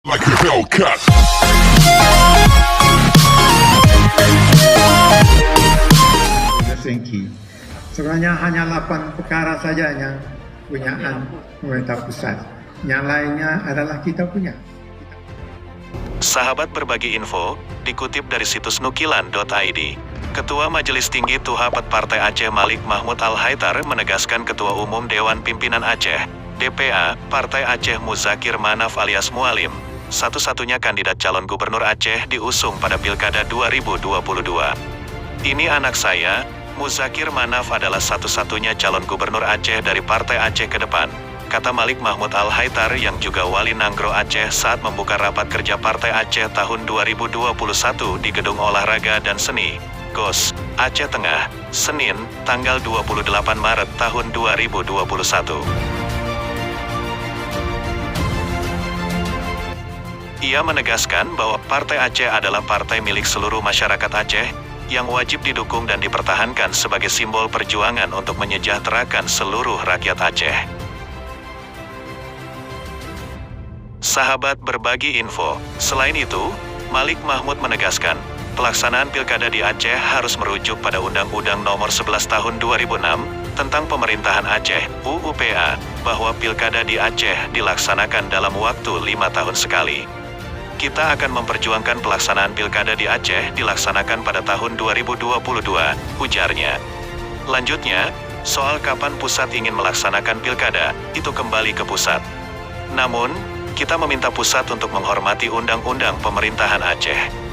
like a Hellcat. Sengki. Sebenarnya hanya 8 perkara saja yang punyaan pemerintah pusat. Yang lainnya adalah kita punya. Sahabat berbagi info, dikutip dari situs nukilan.id. Ketua Majelis Tinggi Tuhapat Partai Aceh Malik Mahmud Al-Haitar menegaskan Ketua Umum Dewan Pimpinan Aceh, DPA, Partai Aceh Muzakir Manaf alias Mualim, satu-satunya kandidat calon gubernur Aceh diusung pada Pilkada 2022. Ini anak saya, Muzakir Manaf adalah satu-satunya calon gubernur Aceh dari Partai Aceh ke depan, kata Malik Mahmud Al-Haitar yang juga wali Nanggro Aceh saat membuka rapat kerja Partai Aceh tahun 2021 di Gedung Olahraga dan Seni, GOS, Aceh Tengah, Senin, tanggal 28 Maret tahun 2021. Ia menegaskan bahwa Partai Aceh adalah partai milik seluruh masyarakat Aceh, yang wajib didukung dan dipertahankan sebagai simbol perjuangan untuk menyejahterakan seluruh rakyat Aceh. Sahabat berbagi info. Selain itu, Malik Mahmud menegaskan, pelaksanaan pilkada di Aceh harus merujuk pada Undang-Undang Nomor 11 Tahun 2006 tentang Pemerintahan Aceh, UUPA, bahwa pilkada di Aceh dilaksanakan dalam waktu 5 tahun sekali. Kita akan memperjuangkan pelaksanaan pilkada di Aceh dilaksanakan pada tahun 2022, ujarnya. Lanjutnya, soal kapan pusat ingin melaksanakan pilkada, itu kembali ke pusat. Namun, kita meminta pusat untuk menghormati Undang-Undang Pemerintahan Aceh.